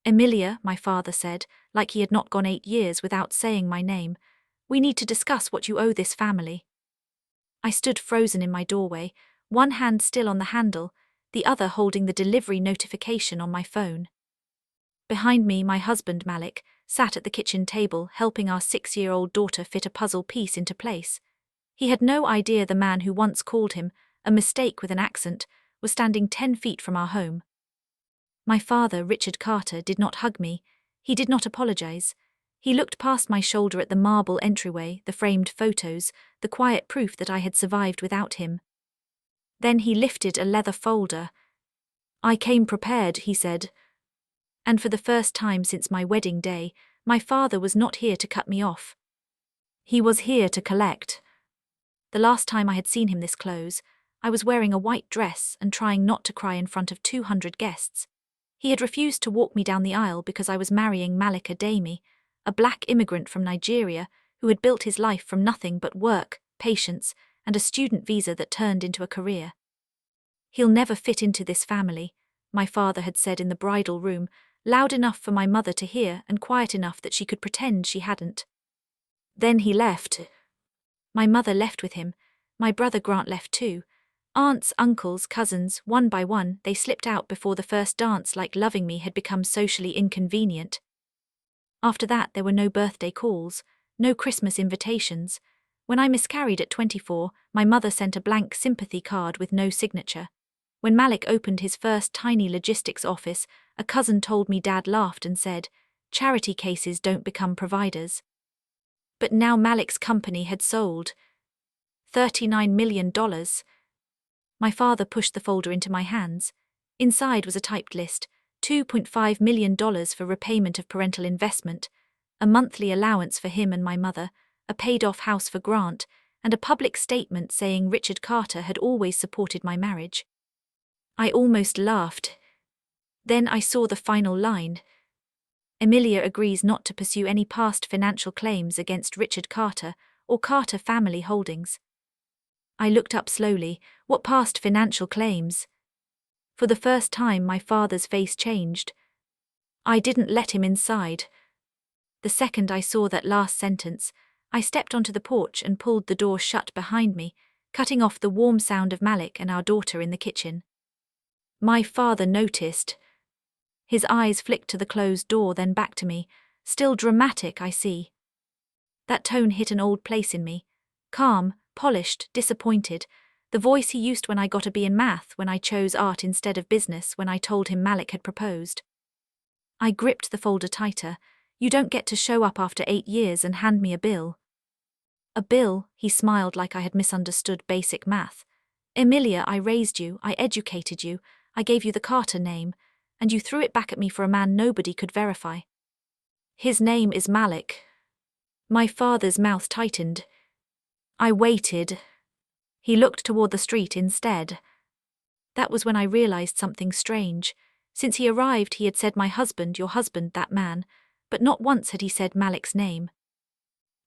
Emilia, my father said, like he had not gone 8 years without saying my name, we need to discuss what you owe this family. I stood frozen in my doorway, one hand still on the handle, the other holding the delivery notification on my phone. Behind me, my husband, Malik, sat at the kitchen table helping our 6-year-old daughter fit a puzzle piece into place. He had no idea the man who once called him a mistake with an accent was standing 10 feet from our home. My father, Richard Carter, did not hug me. He did not apologize. He looked past my shoulder at the marble entryway, the framed photos, the quiet proof that I had survived without him. Then he lifted a leather folder. "I came prepared," he said. And for the first time since my wedding day, my father was not here to cut me off. He was here to collect. The last time I had seen him this close, I was wearing a white dress and trying not to cry in front of 200 guests. He had refused to walk me down the aisle because I was marrying Malik Ademi, a black immigrant from Nigeria who had built his life from nothing but work, patience, and a student visa that turned into a career. "He'll never fit into this family," my father had said in the bridal room, loud enough for my mother to hear and quiet enough that she could pretend she hadn't. Then he left. My mother left with him. My brother Grant left too. Aunts, uncles, cousins, one by one, they slipped out before the first dance like loving me had become socially inconvenient. After that there were no birthday calls, no Christmas invitations. When I miscarried at 24, my mother sent a blank sympathy card with no signature. When Malik opened his first tiny logistics office, a cousin told me Dad laughed and said, "Charity cases don't become providers." But now Malik's company had sold $39 million. My father pushed the folder into my hands. Inside was a typed list, $2.5 million for repayment of parental investment, a monthly allowance for him and my mother, a paid-off house for Grant, and a public statement saying Richard Carter had always supported my marriage. I almost laughed. Then I saw the final line. Emilia agrees not to pursue any past financial claims against Richard Carter or Carter Family Holdings. I looked up slowly. What past financial claims? For the first time, my father's face changed. I didn't let him inside. The second I saw that last sentence, I stepped onto the porch and pulled the door shut behind me, cutting off the warm sound of Malik and our daughter in the kitchen. My father noticed. His eyes flicked to the closed door, then back to me. "Still dramatic, I see." That tone hit an old place in me. Calm, polished, disappointed. The voice he used when I got a B in math, when I chose art instead of business, when I told him Malik had proposed. I gripped the folder tighter. "You don't get to show up after 8 years and hand me a bill." "A bill?" He smiled like I had misunderstood basic math. "Emilia, I raised you, I educated you, I gave you the Carter name, and you threw it back at me for a man nobody could verify." "His name is Malik." My father's mouth tightened. I waited. He looked toward the street instead. That was when I realized something strange. Since he arrived, he had said my husband, your husband, that man, but not once had he said Malik's name.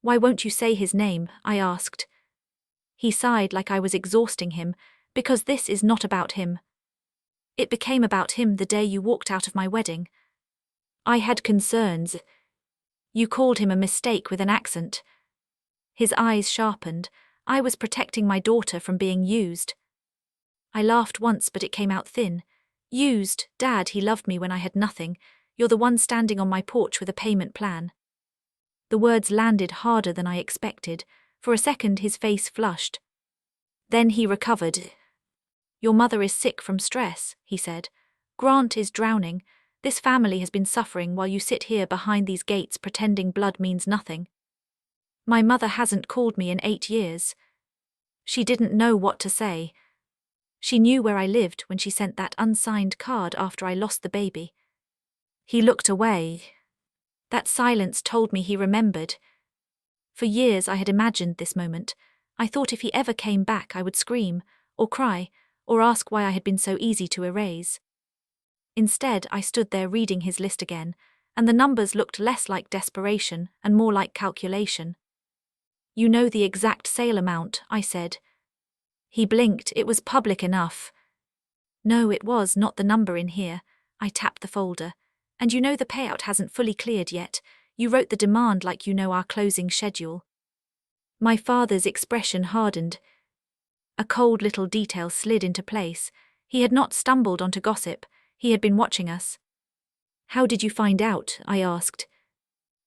"Why won't you say his name?" I asked. He sighed like I was exhausting him. "Because this is not about him. It became about him the day you walked out of my wedding. I had concerns. You called him a mistake with an accent." His eyes sharpened. I was protecting my daughter from being used. I laughed once, but it came out thin. "Used? Dad, he loved me when I had nothing. You're the one standing on my porch with a payment plan." The words landed harder than I expected. For a second his face flushed. Then he recovered. "Your mother is sick from stress," he said. "Grant is drowning. This family has been suffering while you sit here behind these gates pretending blood means nothing. My mother hasn't called me in 8 years. She didn't know what to say. She knew where I lived when she sent that unsigned card after I lost the baby." He looked away. That silence told me he remembered. For years I had imagined this moment. I thought if he ever came back I would scream, or cry, or ask why I had been so easy to erase. Instead, I stood there reading his list again, and the numbers looked less like desperation and more like calculation. "You know the exact sale amount," I said. He blinked. "It was public enough." "No, it was not the number in here." I tapped the folder. And you know the payout hasn't fully cleared yet. You wrote the demand like you know our closing schedule. My father's expression hardened. A cold little detail slid into place. He had not stumbled onto gossip. He had been watching us. How did you find out? I asked.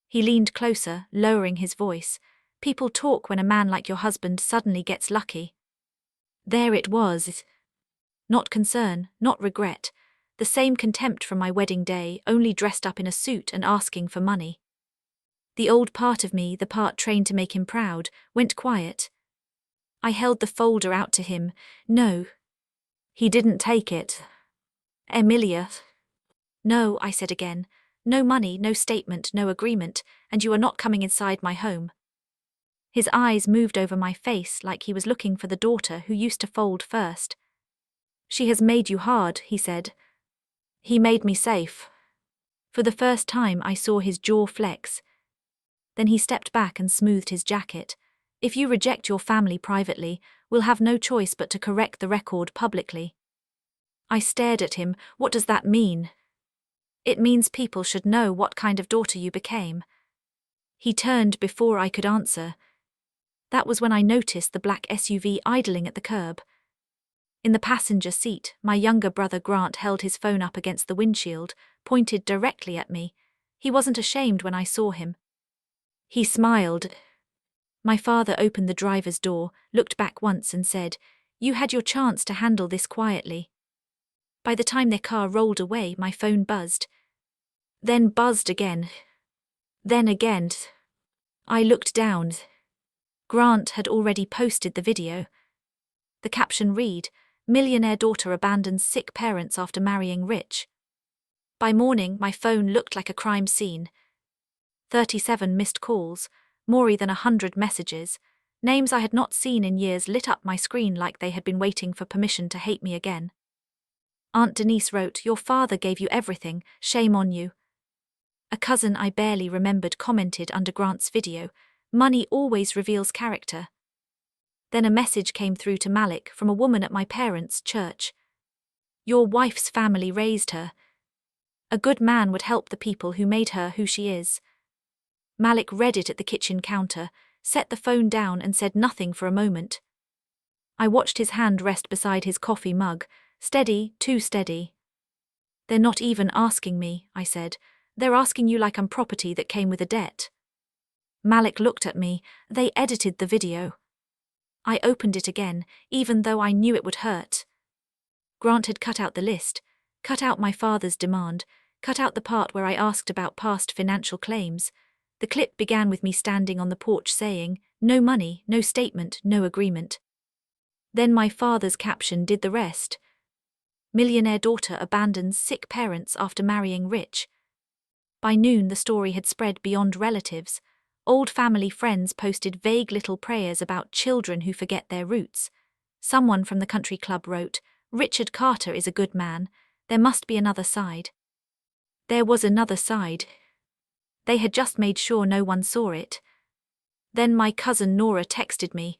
He leaned closer, lowering his voice. People talk when a man like your husband suddenly gets lucky. There it was. Not concern, not regret. The same contempt from my wedding day, only dressed up in a suit and asking for money. The old part of me, the part trained to make him proud, went quiet. I held the folder out to him. No. He didn't take it. Emilia. No, I said again. No money, no statement, no agreement, and you are not coming inside my home. His eyes moved over my face like he was looking for the daughter who used to fold first. She has made you hard, he said. He made me safe. For the first time I saw his jaw flex. Then he stepped back and smoothed his jacket. If you reject your family privately, we'll have no choice but to correct the record publicly. I stared at him. What does that mean? It means people should know what kind of daughter you became. He turned before I could answer. That was when I noticed the black SUV idling at the curb. In the passenger seat, my younger brother Grant held his phone up against the windshield, pointed directly at me. He wasn't ashamed when I saw him. He smiled. My father opened the driver's door, looked back once and said, "You had your chance to handle this quietly." By the time their car rolled away, my phone buzzed. Then buzzed again. Then again. I looked down. Grant had already posted the video. The caption read, "Millionaire daughter abandons sick parents after marrying rich." By morning, my phone looked like a crime scene. 37 missed calls, more than 100 messages. Names I had not seen in years lit up my screen like they had been waiting for permission to hate me again. Aunt Denise wrote, "Your father gave you everything, shame on you." A cousin I barely remembered commented under Grant's video, "Money always reveals character." Then a message came through to Malik from a woman at my parents' church. "Your wife's family raised her. A good man would help the people who made her who she is." Malik read it at the kitchen counter, set the phone down and said nothing for a moment. I watched his hand rest beside his coffee mug, steady, too steady. "They're not even asking me," I said. "They're asking you like I'm property that came with a debt." Malik looked at me. "They edited the video." I opened it again, even though I knew it would hurt. Grant had cut out the list, cut out my father's demand, cut out the part where I asked about past financial claims. The clip began with me standing on the porch saying, "No money, no statement, no agreement." Then my father's caption did the rest. "Millionaire daughter abandons sick parents after marrying rich." By noon the story had spread beyond relatives. Old family friends posted vague little prayers about children who forget their roots. Someone from the country club wrote, "Richard Carter is a good man. There must be another side." There was another side. They had just made sure no one saw it. Then my cousin Nora texted me.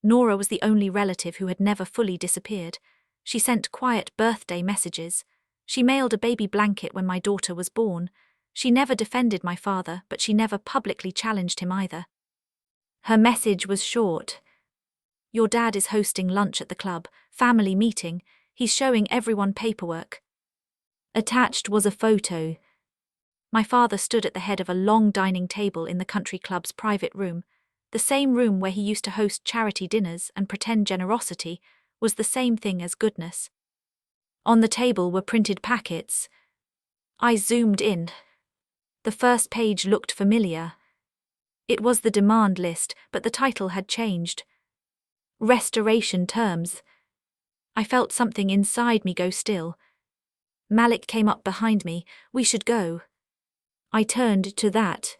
Nora was the only relative who had never fully disappeared. She sent quiet birthday messages. She mailed a baby blanket when my daughter was born. She never defended my father, but she never publicly challenged him either. Her message was short. "Your dad is hosting lunch at the club, family meeting. He's showing everyone paperwork." Attached was a photo. My father stood at the head of a long dining table in the country club's private room. The same room where he used to host charity dinners and pretend generosity was the same thing as goodness. On the table were printed packets. I zoomed in. The first page looked familiar. It was the demand list, but the title had changed. Restoration terms. I felt something inside me go still. Malik came up behind me. "We should go." I turned to that.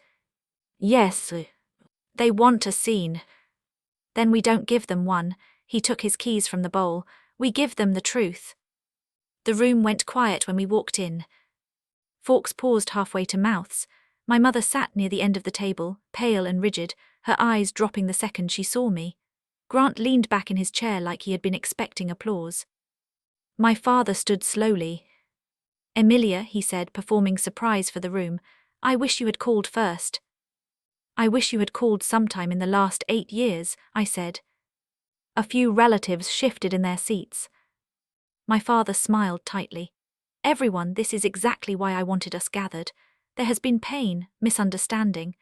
"Yes. They want a scene." "Then we don't give them one." He took his keys from the bowl. "We give them the truth." The room went quiet when we walked in. Forks paused halfway to mouths. My mother sat near the end of the table, pale and rigid, her eyes dropping the second she saw me. Grant leaned back in his chair like he had been expecting applause. My father stood slowly. Emilia, he said, performing surprise for the room, I wish you had called first. I wish you had called sometime in the last 8 years, I said. A few relatives shifted in their seats. My father smiled tightly. Everyone, this is exactly why I wanted us gathered. There has been pain, misunderstanding.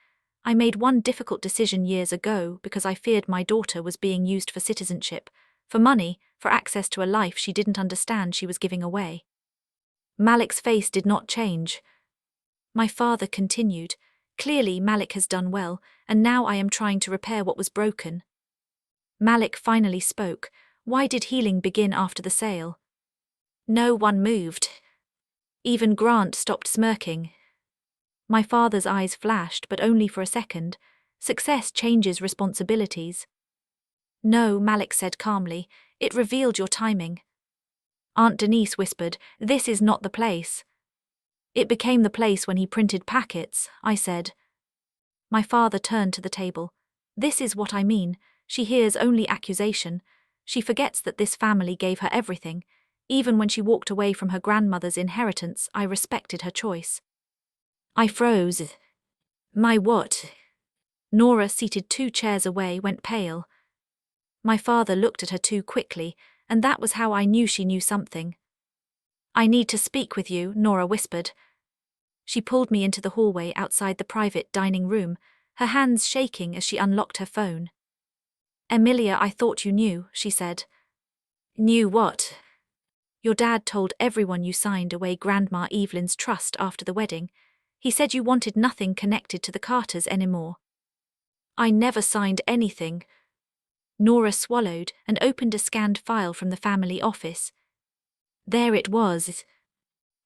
I made one difficult decision years ago because I feared my daughter was being used for citizenship, for money, for access to a life she didn't understand she was giving away. Malik's face did not change. My father continued, clearly Malik has done well, and now I am trying to repair what was broken. Malik finally spoke. Why did healing begin after the sale? No one moved. Even Grant stopped smirking. My father's eyes flashed, but only for a second. Success changes responsibilities. No, Malik said calmly, it revealed your timing. Aunt Denise whispered, this is not the place. It became the place when he printed packets, I said. My father turned to the table. This is what I mean. She hears only accusation. She forgets that this family gave her everything. Even when she walked away from her grandmother's inheritance, I respected her choice. I froze. My what? Nora, seated 2 chairs away, went pale. My father looked at her too quickly, and that was how I knew she knew something. I need to speak with you, Nora whispered. She pulled me into the hallway outside the private dining room, her hands shaking as she unlocked her phone. Emilia, I thought you knew, she said. Knew what? Your dad told everyone you signed away Grandma Evelyn's trust after the wedding. He said you wanted nothing connected to the Carters anymore. I never signed anything. Nora swallowed and opened a scanned file from the family office. There it was.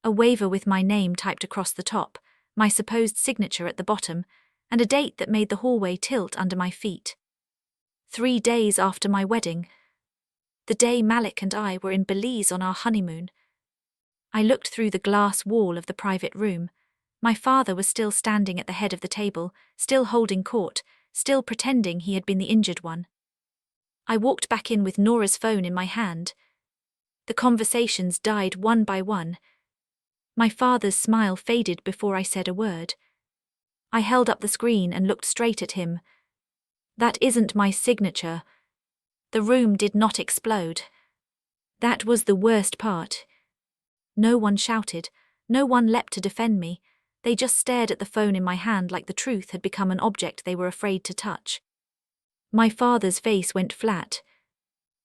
A waiver with my name typed across the top, my supposed signature at the bottom, and a date that made the hallway tilt under my feet. 3 days after my wedding. The day Malik and I were in Belize on our honeymoon. I looked through the glass wall of the private room. My father was still standing at the head of the table, still holding court, still pretending he had been the injured one. I walked back in with Nora's phone in my hand. The conversations died one by one. My father's smile faded before I said a word. I held up the screen and looked straight at him. That isn't my signature. The room did not explode. That was the worst part. No one shouted, no one leapt to defend me. They just stared at the phone in my hand like the truth had become an object they were afraid to touch. My father's face went flat.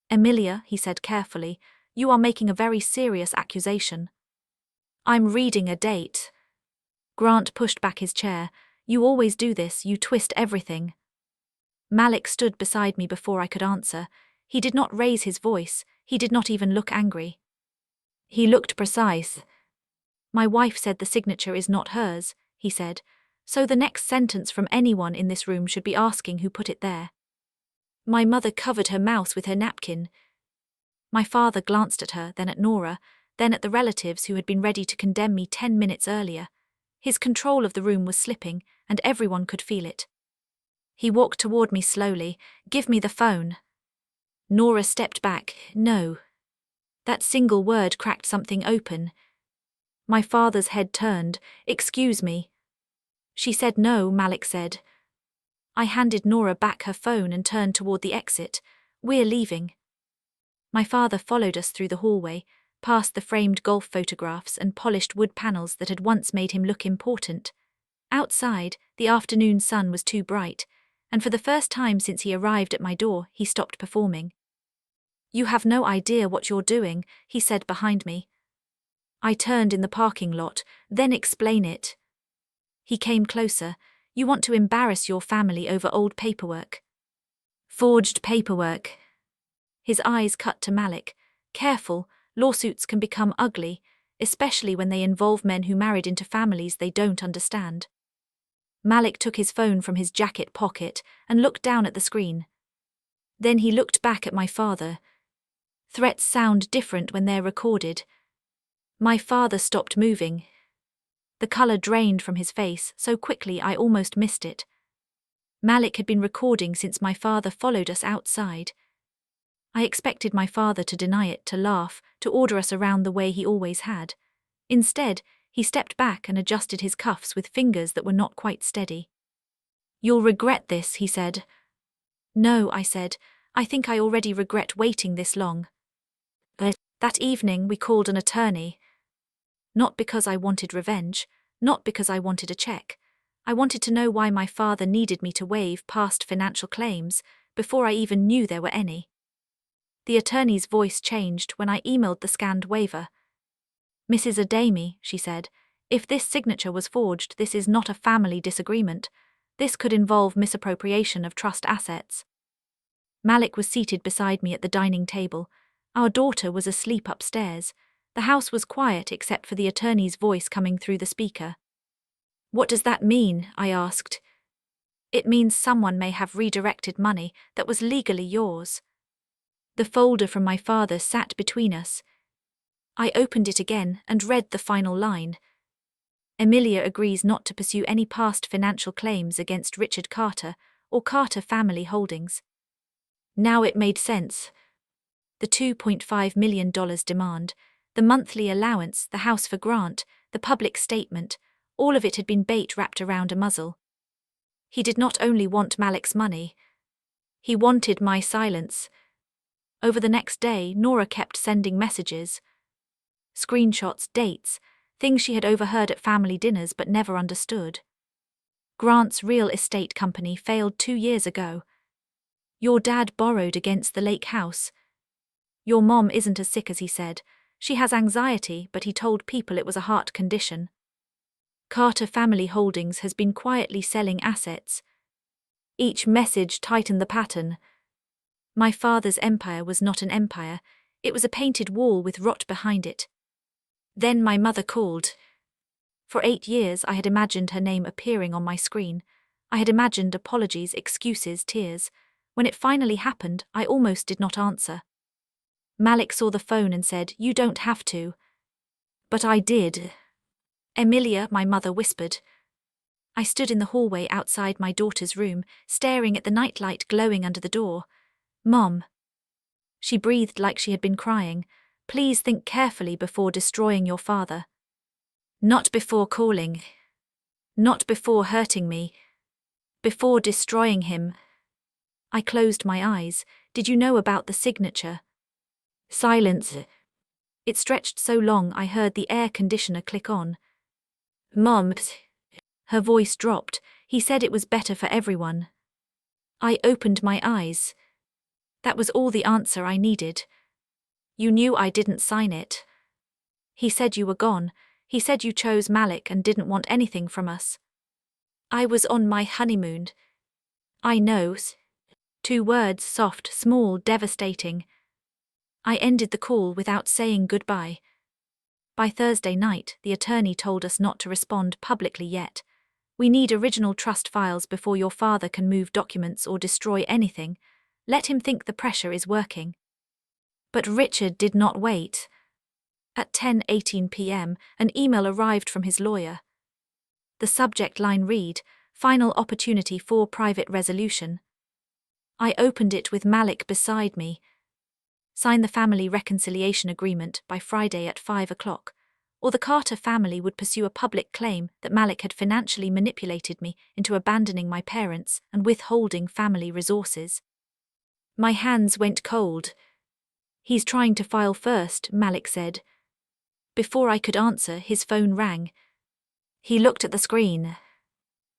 Emilia, he said carefully, you are making a very serious accusation. I'm reading a date. Grant pushed back his chair. You always do this, you twist everything. Malik stood beside me before I could answer. He did not raise his voice, he did not even look angry. He looked precise. My wife said the signature is not hers, he said, so the next sentence from anyone in this room should be asking who put it there. My mother covered her mouth with her napkin. My father glanced at her, then at Nora, then at the relatives who had been ready to condemn me 10 minutes earlier. His control of the room was slipping, and everyone could feel it. He walked toward me slowly. Give me the phone. Nora stepped back. No. That single word cracked something open. My father's head turned. Excuse me. She said no, Malik said. I handed Nora back her phone and turned toward the exit. We're leaving. My father followed us through the hallway, past the framed golf photographs and polished wood panels that had once made him look important. Outside, the afternoon sun was too bright, and for the first time since he arrived at my door, he stopped performing. You have no idea what you're doing, he said behind me. I turned in the parking lot, then explain it. He came closer. You want to embarrass your family over old paperwork. Forged paperwork. His eyes cut to Malik. Careful, lawsuits can become ugly, especially when they involve men who married into families they don't understand. Malik took his phone from his jacket pocket and looked down at the screen. Then he looked back at my father. Threats sound different when they're recorded. My father stopped moving. The color drained from his face so quickly I almost missed it. Malik had been recording since my father followed us outside. I expected my father to deny it, to laugh, to order us around the way he always had. Instead, he stepped back and adjusted his cuffs with fingers that were not quite steady. "You'll regret this," he said. "No," I said. "I think I already regret waiting this long." That evening, we called an attorney. Not because I wanted revenge, not because I wanted a check. I wanted to know why my father needed me to waive past financial claims before I even knew there were any. The attorney's voice changed when I emailed the scanned waiver. "Mrs. Adami," she said, "if this signature was forged, this is not a family disagreement. This could involve misappropriation of trust assets." Malik was seated beside me at the dining table. Our daughter was asleep upstairs. The house was quiet except for the attorney's voice coming through the speaker. "What does that mean?" I asked. "It means someone may have redirected money that was legally yours." The folder from my father sat between us. I opened it again and read the final line. "Emilia agrees not to pursue any past financial claims against Richard Carter or Carter Family Holdings." Now it made sense. The $2.5 million demand, the monthly allowance, the house for Grant, the public statement, all of it had been bait wrapped around a muzzle. He did not only want Malik's money. He wanted my silence. Over the next day, Nora kept sending messages. Screenshots, dates, things she had overheard at family dinners but never understood. "Grant's real estate company failed 2 years ago. Your dad borrowed against the lake house. Your mom isn't as sick as he said. She has anxiety, but he told people it was a heart condition. Carter Family Holdings has been quietly selling assets." Each message tightened the pattern. My father's empire was not an empire. It was a painted wall with rot behind it. Then my mother called. For 8 years I had imagined her name appearing on my screen. I had imagined apologies, excuses, tears. When it finally happened, I almost did not answer. Malik saw the phone and said, "You don't have to." But I did. "Emilia," my mother whispered. I stood in the hallway outside my daughter's room, staring at the nightlight glowing under the door. "Mom." She breathed like she had been crying. "Please think carefully before destroying your father. Not before calling. Not before hurting me. Before destroying him." I closed my eyes. "Did you know about the signature?" Silence. It stretched so long I heard the air conditioner click on. "Mom." Her voice dropped. "He said it was better for everyone." I opened my eyes. That was all the answer I needed. "You knew I didn't sign it. He said you were gone. He said you chose Malik and didn't want anything from us." "I was on my honeymoon." "I know." 2 words, soft, small, devastating. I ended the call without saying goodbye. By Thursday night, the attorney told us not to respond publicly yet. "We need original trust files before your father can move documents or destroy anything. Let him think the pressure is working." But Richard did not wait. At 10:18 p.m., an email arrived from his lawyer. The subject line read, "Final opportunity for private resolution." I opened it with Malik beside me. "Sign the family reconciliation agreement by Friday at 5 o'clock, or the Carter family would pursue a public claim that Malik had financially manipulated me into abandoning my parents and withholding family resources." My hands went cold. "He's trying to file first," Malik said. Before I could answer, his phone rang. He looked at the screen.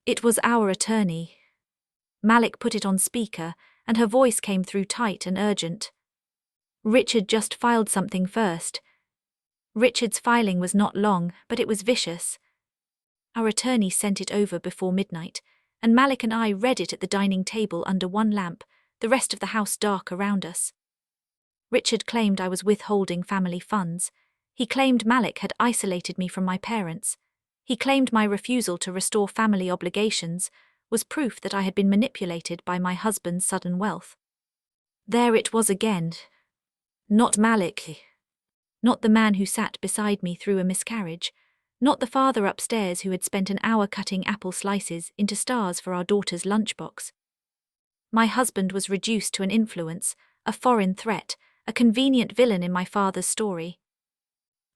It was our attorney. Malik put it on speaker, and her voice came through tight and urgent. "Richard just filed something first." Richard's filing was not long, but it was vicious. Our attorney sent it over before midnight, and Malik and I read it at the dining table under one lamp, the rest of the house dark around us. Richard claimed I was withholding family funds. He claimed Malik had isolated me from my parents. He claimed my refusal to restore family obligations was proof that I had been manipulated by my husband's sudden wealth. There it was again. Not Malik. Not the man who sat beside me through a miscarriage. Not the father upstairs who had spent an hour cutting apple slices into stars for our daughter's lunchbox. My husband was reduced to an influence, a foreign threat, a convenient villain in my father's story.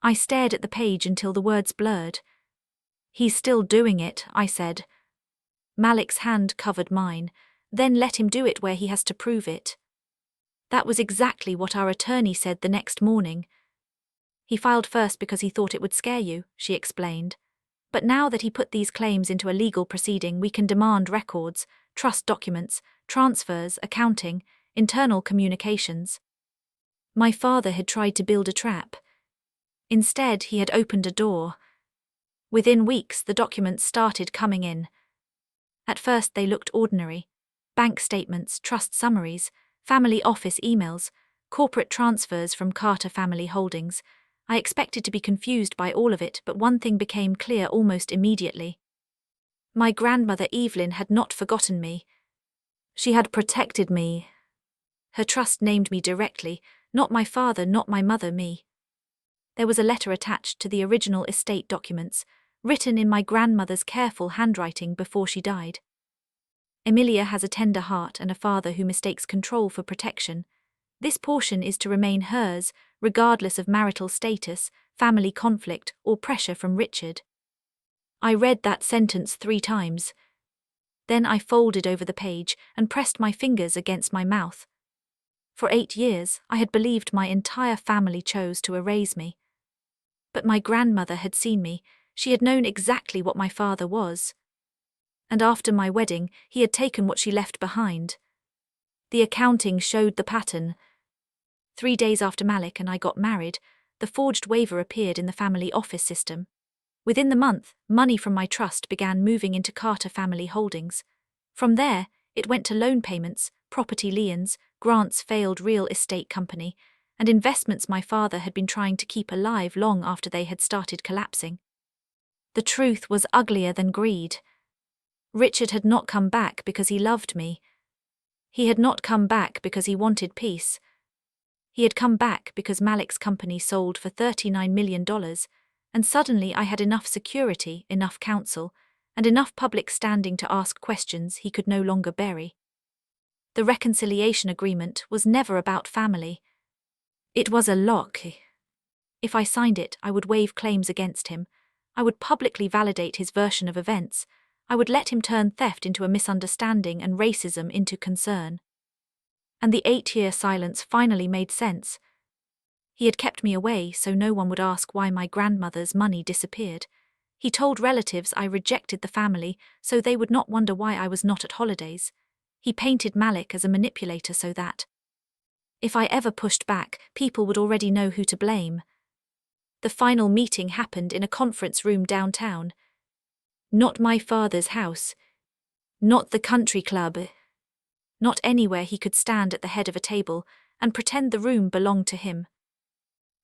I stared at the page until the words blurred. He's still doing it, I said. Malik's hand covered mine. Then let him do it where he has to prove it. That was exactly what our attorney said the next morning. He filed first because he thought it would scare you, she explained. But now that he put these claims into a legal proceeding, we can demand records, trust documents, transfers, accounting, internal communications. My father had tried to build a trap. Instead, he had opened a door. Within weeks, the documents started coming in. At first, they looked ordinary. Bank statements, trust summaries, family office emails, corporate transfers from Carter Family Holdings. I expected to be confused by all of it, but one thing became clear almost immediately. My grandmother Evelyn had not forgotten me. She had protected me. Her trust named me directly, not my father, not my mother, me. There was a letter attached to the original estate documents, written in my grandmother's careful handwriting before she died. Emilia has a tender heart and a father who mistakes control for protection. This portion is to remain hers, regardless of marital status, family conflict, or pressure from Richard. I read that sentence 3 times. Then I folded over the page and pressed my fingers against my mouth. For 8 years, I had believed my entire family chose to erase me. But my grandmother had seen me. She had known exactly what my father was. And after my wedding, he had taken what she left behind. The accounting showed the pattern. 3 days after Malik and I got married, the forged waiver appeared in the family office system. Within the month, money from my trust began moving into Carter Family Holdings. From there, it went to loan payments, property liens, grants failed real estate company, and investments my father had been trying to keep alive long after they had started collapsing. The truth was uglier than greed. Richard had not come back because he loved me. He had not come back because he wanted peace. He had come back because Malik's company sold for $39 million, and suddenly I had enough security, enough counsel, and enough public standing to ask questions he could no longer bury. The reconciliation agreement was never about family. It was a lock. If I signed it, I would waive claims against him. I would publicly validate his version of events. I would let him turn theft into a misunderstanding and racism into concern. And the 8-year silence finally made sense. He had kept me away so no one would ask why my grandmother's money disappeared. He told relatives I rejected the family so they would not wonder why I was not at holidays. He painted Malik as a manipulator so that, if I ever pushed back, people would already know who to blame. The final meeting happened in a conference room downtown. Not my father's house. Not the country club. Not anywhere he could stand at the head of a table and pretend the room belonged to him.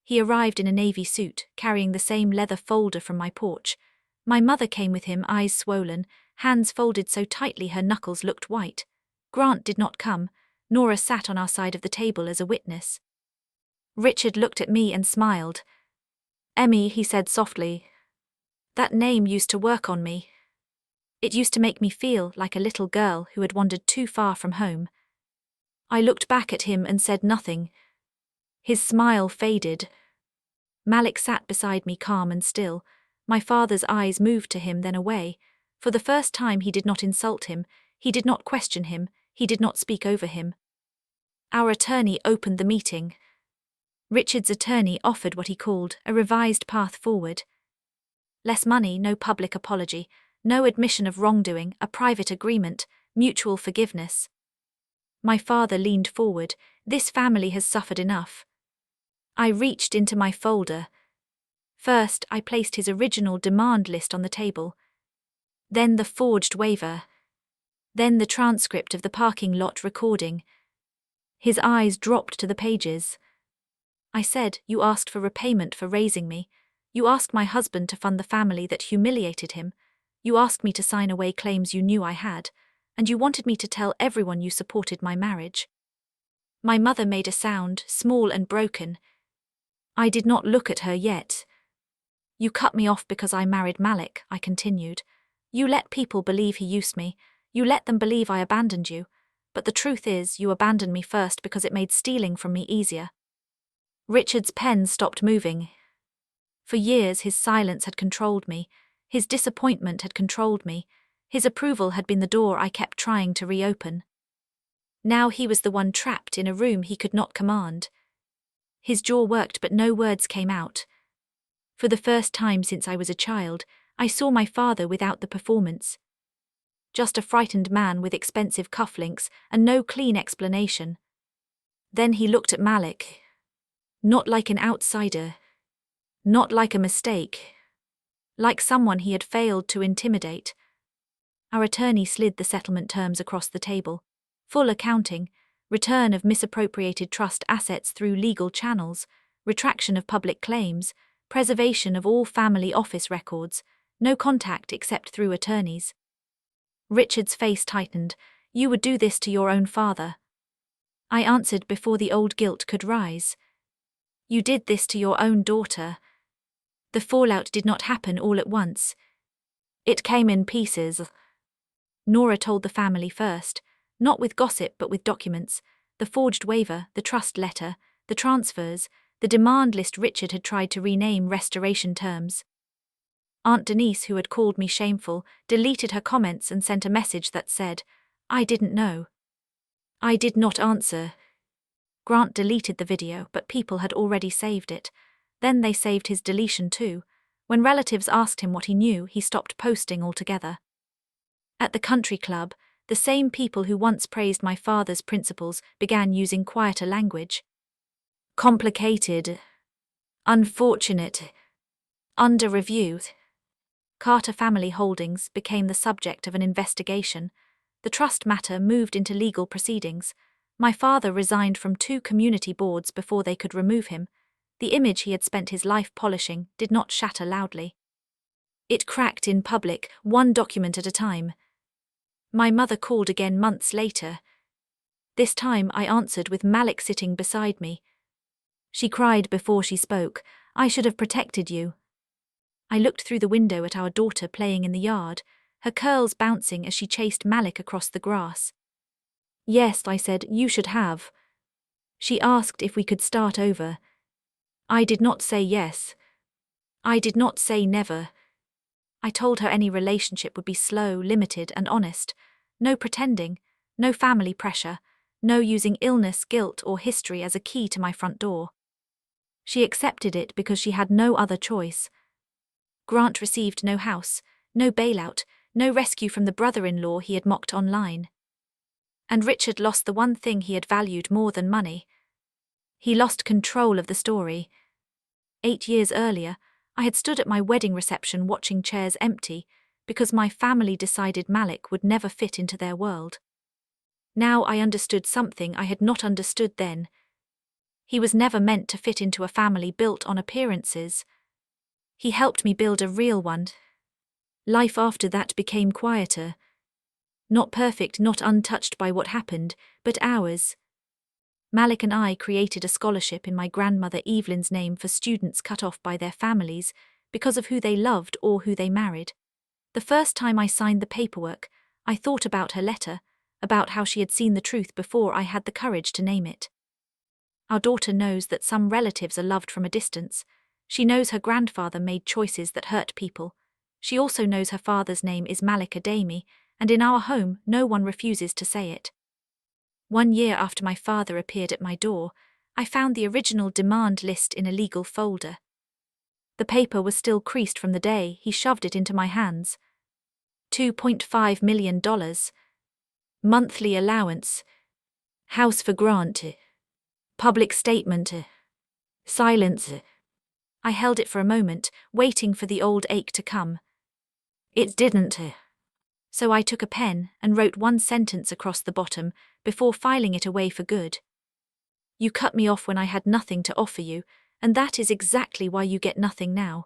He arrived in a navy suit, carrying the same leather folder from my porch. My mother came with him, eyes swollen, hands folded so tightly her knuckles looked white. Grant did not come. Nora sat on our side of the table as a witness. Richard looked at me and smiled. "Emmy," he said softly, "that name used to work on me. It used to make me feel like a little girl who had wandered too far from home." I looked back at him and said nothing. His smile faded. Malik sat beside me calm and still. My father's eyes moved to him then away. For the first time he did not insult him, he did not question him, he did not speak over him. Our attorney opened the meeting. Richard's attorney offered what he called a revised path forward. Less money, no public apology, no admission of wrongdoing, a private agreement, mutual forgiveness. My father leaned forward. "This family has suffered enough." I reached into my folder. First, I placed his original demand list on the table. Then the forged waiver. Then the transcript of the parking lot recording. His eyes dropped to the pages. I said, "You asked for repayment for raising me. You asked my husband to fund the family that humiliated him. You asked me to sign away claims you knew I had. And you wanted me to tell everyone you supported my marriage." My mother made a sound, small and broken. I did not look at her yet. "You cut me off because I married Malik," I continued. "You let people believe he used me. You let them believe I abandoned you. But the truth is, you abandoned me first because it made stealing from me easier." Richard's pen stopped moving. For years his silence had controlled me, his disappointment had controlled me, his approval had been the door I kept trying to reopen. Now he was the one trapped in a room he could not command. His jaw worked but no words came out. For the first time since I was a child, I saw my father without the performance. Just a frightened man with expensive cufflinks and no clean explanation. Then he looked at Malik. Not like an outsider. Not like a mistake. Like someone he had failed to intimidate. Our attorney slid the settlement terms across the table. Full accounting, return of misappropriated trust assets through legal channels, retraction of public claims, preservation of all family office records, no contact except through attorneys. Richard's face tightened. You would do this to your own father. I answered before the old guilt could rise. You did this to your own daughter. The fallout did not happen all at once. It came in pieces. Nora told the family first, not with gossip but with documents, the forged waiver, the trust letter, the transfers, the demand list Richard had tried to rename restoration terms. Aunt Denise, who had called me shameful, deleted her comments and sent a message that said, I didn't know. I did not answer. Grant deleted the video, but people had already saved it. Then they saved his deletion too. When relatives asked him what he knew, he stopped posting altogether. At the country club, the same people who once praised my father's principles began using quieter language. Complicated. Unfortunate. Under review. Carter Family Holdings became the subject of an investigation. The trust matter moved into legal proceedings. My father resigned from 2 community boards before they could remove him. The image he had spent his life polishing did not shatter loudly. It cracked in public, one document at a time. My mother called again months later. This time I answered with Malik sitting beside me. She cried before she spoke. I should have protected you. I looked through the window at our daughter playing in the yard, her curls bouncing as she chased Malik across the grass. Yes, I said, you should have. She asked if we could start over. I did not say yes. I did not say never. I told her any relationship would be slow, limited, and honest. No pretending, no family pressure, no using illness, guilt, or history as a key to my front door. She accepted it because she had no other choice. Grant received no house, no bailout, no rescue from the brother-in-law he had mocked online. And Richard lost the one thing he had valued more than money. He lost control of the story. 8 years earlier, I had stood at my wedding reception watching chairs empty because my family decided Malik would never fit into their world. Now I understood something I had not understood then. He was never meant to fit into a family built on appearances. He helped me build a real one. Life after that became quieter. Not perfect, not untouched by what happened, but ours. Malik and I created a scholarship in my grandmother Evelyn's name for students cut off by their families because of who they loved or who they married. The first time I signed the paperwork, I thought about her letter, about how she had seen the truth before I had the courage to name it. Our daughter knows that some relatives are loved from a distance. She knows her grandfather made choices that hurt people. She also knows her father's name is Malik Adami, and in our home no one refuses to say it. 1 year after my father appeared at my door, I found the original demand list in a legal folder. The paper was still creased from the day he shoved it into my hands. $2.5 million. Monthly allowance. House for Grant. Public statement. Silence. I held it for a moment, waiting for the old ache to come. It didn't. So I took a pen and wrote one sentence across the bottom before filing it away for good. You cut me off when I had nothing to offer you, and that is exactly why you get nothing now.